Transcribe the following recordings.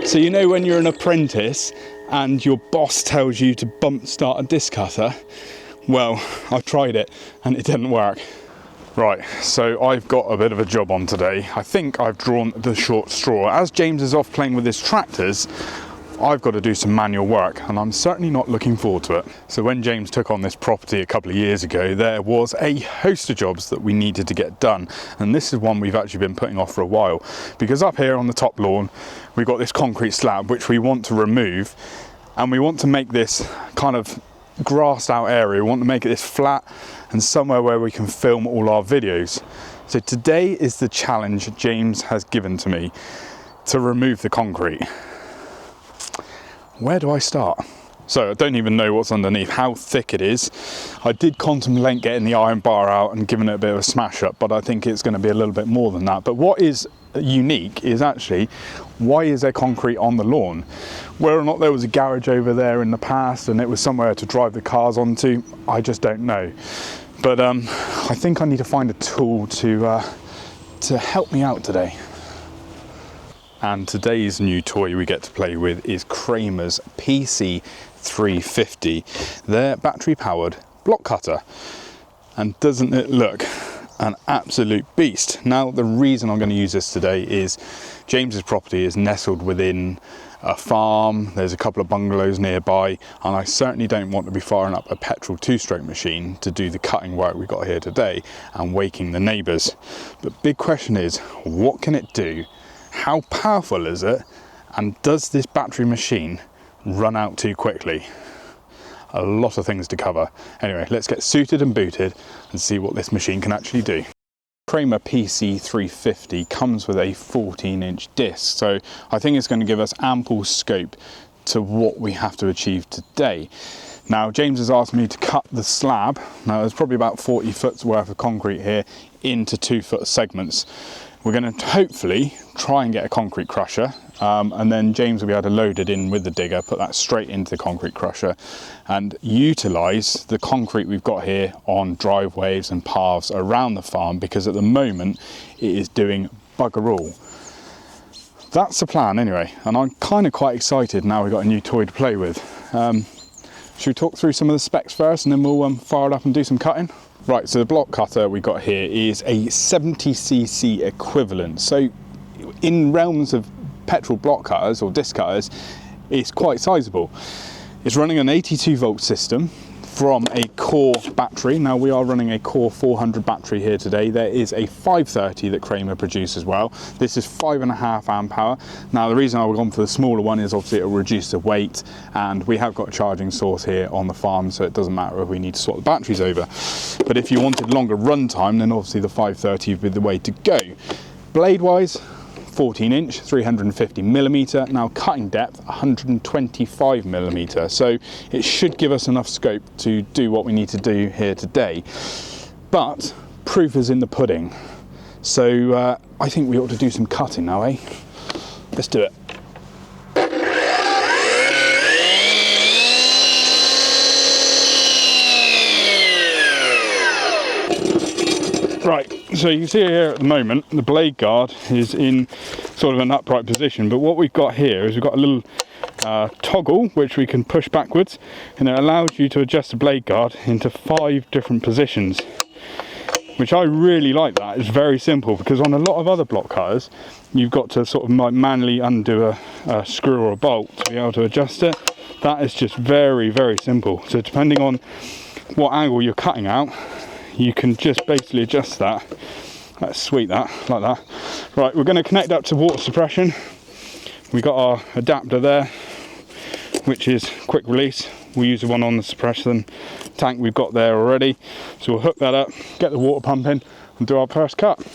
So you know when you're an apprentice and your boss tells you to bump start a disc cutter? Well, I've tried it and it didn't work. Right, so I've got a bit of a job on today. I think I've drawn the short straw. As James is off playing with his tractors, I've got to do some manual work, and I'm certainly not looking forward to it. So when James took on this property a couple of years ago, there was a host of jobs that we needed to get done, and this is one we've actually been putting off for a while, because up here on the top lawn we've got this concrete slab which we want to remove, and we want to make this kind of grassed out area. We want to make it this flat and somewhere where we can film all our videos. So today is the challenge James has given to me, to remove the concrete. Where do I start? So I don't even know what's underneath, how thick it is. I did contemplate getting the iron bar out and giving it a bit of a smash up, but I think it's going to be a little bit more than that. But what is unique is actually, why is there concrete on the lawn? Whether or not there was a garage over there in the past and it was somewhere to drive the cars onto, I just don't know. But I think I need to find a tool to help me out today. And today's new toy we get to play with is Cramer's PC350, their battery powered block cutter. And doesn't it look an absolute beast? Now the reason I'm going to use this today is James's property is nestled within a farm, there's a couple of bungalows nearby, and I certainly don't want to be firing up a petrol two-stroke machine to do the cutting work we've got here today and waking the neighbours. But big question is, what can it do? How powerful is it? And does this battery machine run out too quickly? A lot of things to cover. Anyway, let's get suited and booted and see what this machine can actually do. Cramer PC350 comes with a 14-inch disc, so I think it's going to give us ample scope to what we have to achieve today. Now, James has asked me to cut the slab. Now, there's probably about 40 foot worth of concrete here into 2-foot segments. We're going to hopefully try and get a concrete crusher, and then James will be able to load it in with the digger, put that straight into the concrete crusher and utilise the concrete we've got here on driveways and paths around the farm, because at the moment it is doing bugger all. That's the plan anyway, and I'm kind of quite excited now we've got a new toy to play with. Should we talk through some of the specs first and then we'll fire it up and do some cutting? Right, so the block cutter we got here is a 70cc equivalent. So in realms of petrol block cutters or disc cutters, it's quite sizable. It's running an 82 volt system from a core battery. Now we are running a core 400 battery here today. There is a 530 that Kramer produces as well. This is 5.5 amp hour. Now the reason I've gone for the smaller one is obviously it will reduce the weight, and we have got a charging source here on the farm, so it doesn't matter if we need to swap the batteries over. But if you wanted longer run time, then obviously the 530 would be the way to go. Blade wise, 14-inch, 350mm. Now cutting depth, 125mm. So it should give us enough scope to do what we need to do here today. But proof is in the pudding. So I think we ought to do some cutting now, eh? Let's do it. Right, so you can see here at the moment the blade guard is in sort of an upright position, but what we've got here is we've got a little toggle which we can push backwards, and it allows you to adjust the blade guard into 5 different positions, which I really like. That it's very simple, because on a lot of other block cutters you've got to sort of manually undo a screw or a bolt to be able to adjust it. That is just very, very simple. So depending on what angle you're cutting out, you can just basically adjust that. That's sweet, that, like that. Right, we're going to connect up to water suppression. We got our adapter there, which is quick release. We'll use the one on the suppression tank we've got there already. So we'll hook that up, get the water pumping, and do our first cut.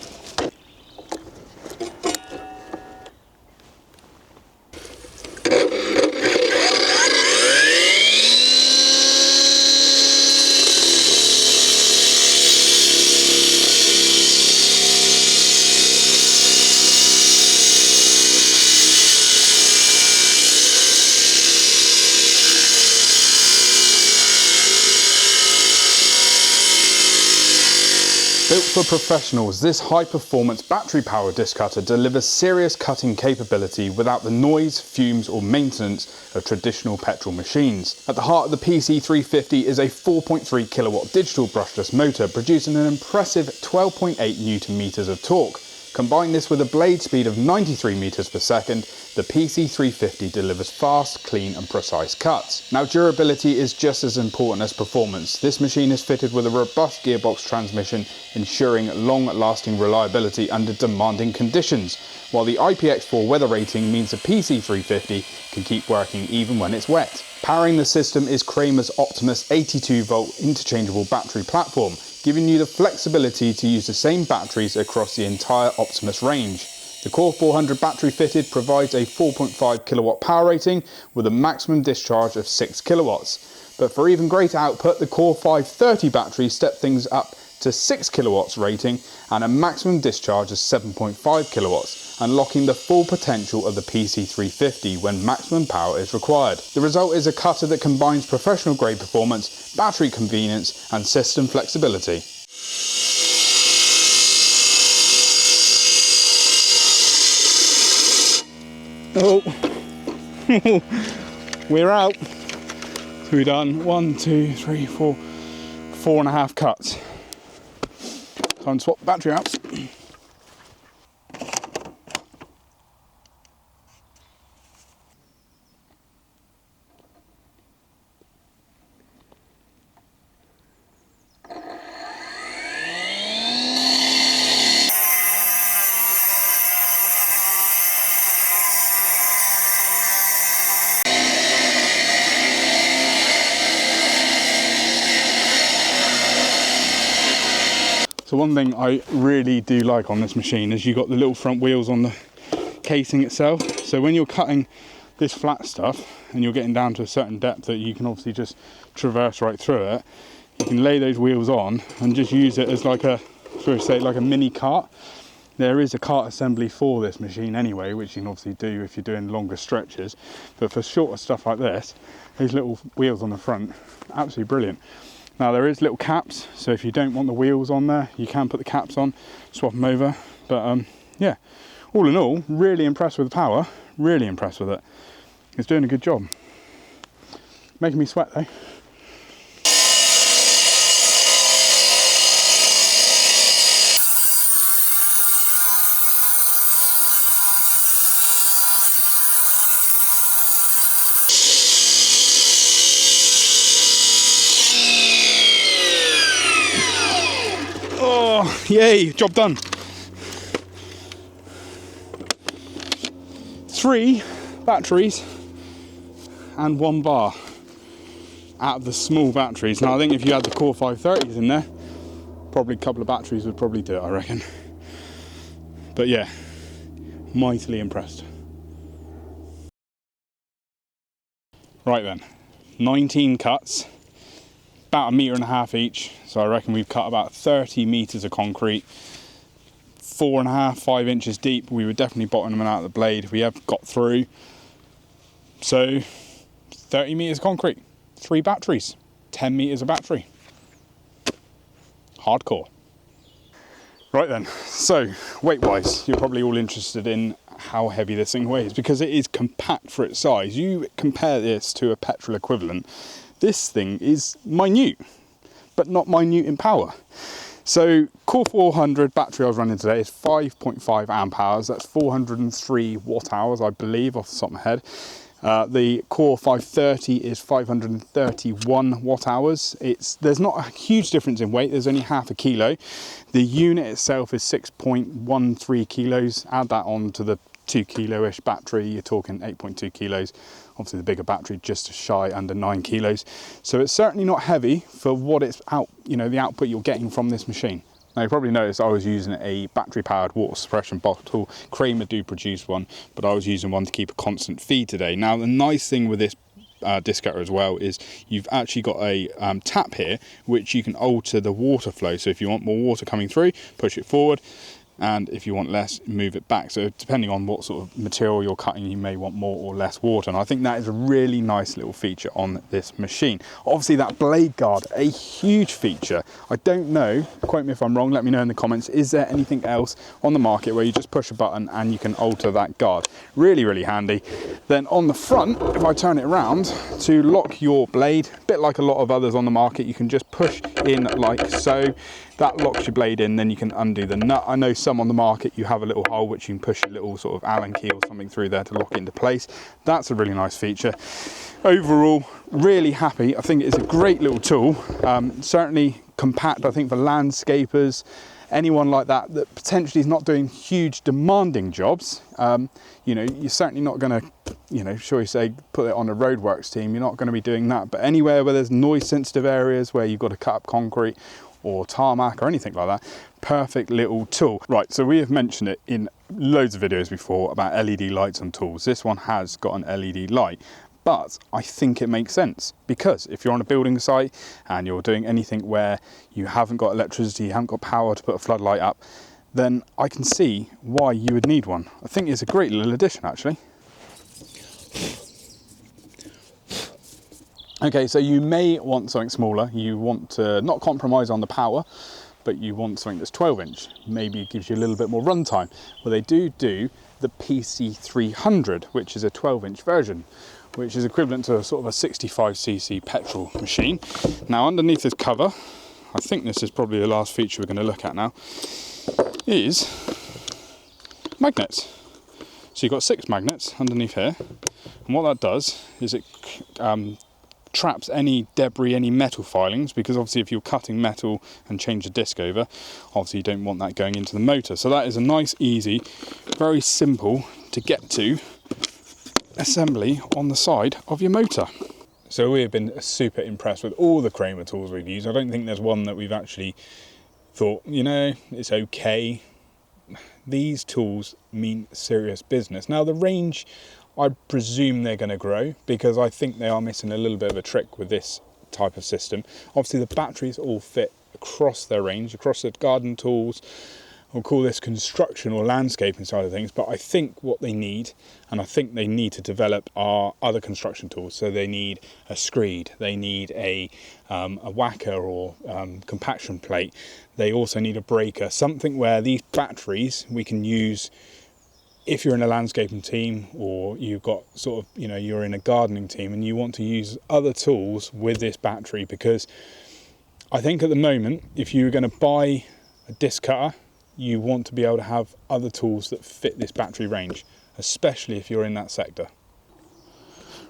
for professionals, this high-performance battery-powered disc cutter delivers serious cutting capability without the noise, fumes or maintenance of traditional petrol machines. At the heart of the PC350 is a 4.3 kilowatt digital brushless motor producing an impressive 12.8 newton meters of torque. Combine this with a blade speed of 93 meters per second, the PC350 delivers fast, clean and precise cuts. Now durability is just as important as performance. This machine is fitted with a robust gearbox transmission, ensuring long-lasting reliability under demanding conditions, while the IPX4 weather rating means the PC350 can keep working even when it's wet. Powering the system is Kramer's Optimus 82-volt interchangeable battery platform, giving you the flexibility to use the same batteries across the entire Optimus range. The Core 400 battery fitted provides a 4.5 kilowatt power rating with a maximum discharge of 6 kilowatts. But for even greater output, the Core 530 battery step things up to 6 kilowatts rating and a maximum discharge of 7.5 kilowatts, unlocking the full potential of the PC350 when maximum power is required. The result is a cutter that combines professional grade performance, battery convenience and system flexibility. Oh, we're out. So we've done 1, 2, 3, 4, 4.5 cuts. Time to swap the battery out. So one thing I really do like on this machine is you've got the little front wheels on the casing itself. So when you're cutting this flat stuff and you're getting down to a certain depth that you can obviously just traverse right through it, you can lay those wheels on and just use it as like a, like a mini cart. There is a cart assembly for this machine anyway, which you can obviously do if you're doing longer stretches. But for shorter stuff like this, these little wheels on the front, absolutely brilliant. Now there is little caps, so if you don't want the wheels on there, you can put the caps on, swap them over. But yeah, all in all, really impressed with the power, really impressed with it. It's doing a good job. Making me sweat though. Oh, yay, job done. 3 batteries and 1 bar out of the small batteries. Now I think if you had the Core 530s in there, probably a couple of batteries would probably do it, I reckon. But yeah, mightily impressed. Right then, 19 cuts, about 1.5 meters each. So I reckon we've cut about 30 meters of concrete, 4.5, 5 inches deep. We were definitely bottoming them out of the blade. We have got through. So 30 meters of concrete, 3 batteries, 10 meters of battery. Hardcore. Right then, so weight-wise, you're probably all interested in how heavy this thing weighs because it is compact for its size. You compare this to a petrol equivalent, this thing is minute, but not minute in power. So Core 400 battery I was running today is 5.5 amp hours. That's 403 watt hours, I believe, off the top of my head. The Core 530 is 531 watt hours. There's not a huge difference in weight. There's only half a kilo. The unit itself is 6.13 kilos. Add that on to the 2 kilo-ish battery, you're talking 8.2 kilos. Obviously the bigger battery just shy under 9 kilos. So it's certainly not heavy for what it's out, the output you're getting from this machine. Now you probably noticed I was using a battery powered water suppression bottle. Kramer do produce one, but I was using one to keep a constant feed today. Now the nice thing with this disc cutter as well is you've actually got a tap here which you can alter the water flow. So if you want more water coming through, push it forward. and if you want less, move it back. So depending on what sort of material you're cutting, you may want more or less water, and I think that is a really nice little feature on this machine. Obviously that blade guard, a huge feature. I don't know, quote me if I'm wrong, let me know in the comments, is there anything else on the market where you just push a button and you can alter that guard? Really, really handy. Then on the front, if I turn it around, to lock your blade, a bit like a lot of others on the market, you can just push in like so. That locks your blade in, then you can undo the nut. I know some on the market, you have a little hole which you can push a little sort of Allen key or something through there to lock it into place. That's a really nice feature. Overall, really happy. I think it's a great little tool. Certainly compact, I think, for landscapers, anyone like that that potentially is not doing huge demanding jobs. You know, you're certainly not going to, you know, shall we say, put it on a roadworks team. You're not going to be doing that. But anywhere where there's noise sensitive areas where you've got to cut up concrete or tarmac or anything like that, perfect little tool. Right, so we have mentioned it in loads of videos before about LED lights on tools. This one has got an LED light, but I think it makes sense, because if you're on a building site and you're doing anything where you haven't got electricity, you haven't got power to put a floodlight up, then I can see why you would need one. I think it's a great little addition, actually. Okay, so you may want something smaller. You want to not compromise on the power, but you want something that's 12 inch. Maybe it gives you a little bit more runtime. Well, they do the PC350, which is a 12 inch version, which is equivalent to a sort of a 65cc petrol machine. Now, underneath this cover, I think this is probably the last feature we're going to look at now, is magnets. So you've got 6 magnets underneath here, and what that does is it traps any debris, any metal filings, because obviously if you're cutting metal and change the disc over, obviously you don't want that going into the motor. So that is a nice, easy, very simple to get to assembly on the side of your motor. So we have been super impressed with all the Kramer tools we've used. I don't think there's one that we've actually thought, you know, it's okay. These tools mean serious business. Now the range, I presume they're going to grow, because I think they are missing a little bit of a trick with this type of system. Obviously the batteries all fit across their range, across the garden tools. We'll call this construction or landscaping side of things, but I think what they need, and I think they need to develop, are other construction tools. So they need a screed, they need a whacker or compaction plate. They also need a breaker, something where these batteries we can use if you're in a landscaping team, or you've got sort of, you know, you're in a gardening team and you want to use other tools with this battery. Because I think at the moment, if you're going to buy a disc cutter, you want to be able to have other tools that fit this battery range, especially if you're in that sector.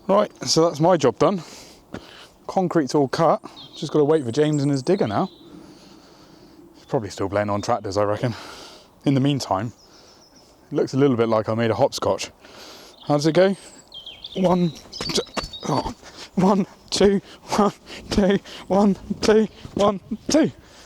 Right, so that's my job done. Concrete's all cut, just got to wait for James and his digger now. He's probably still playing on tractors, I reckon. In the meantime, it looks a little bit like I made a hopscotch. How does it go? 1, 2, 1, 2, 1, 2, 1, 2, 1, 2.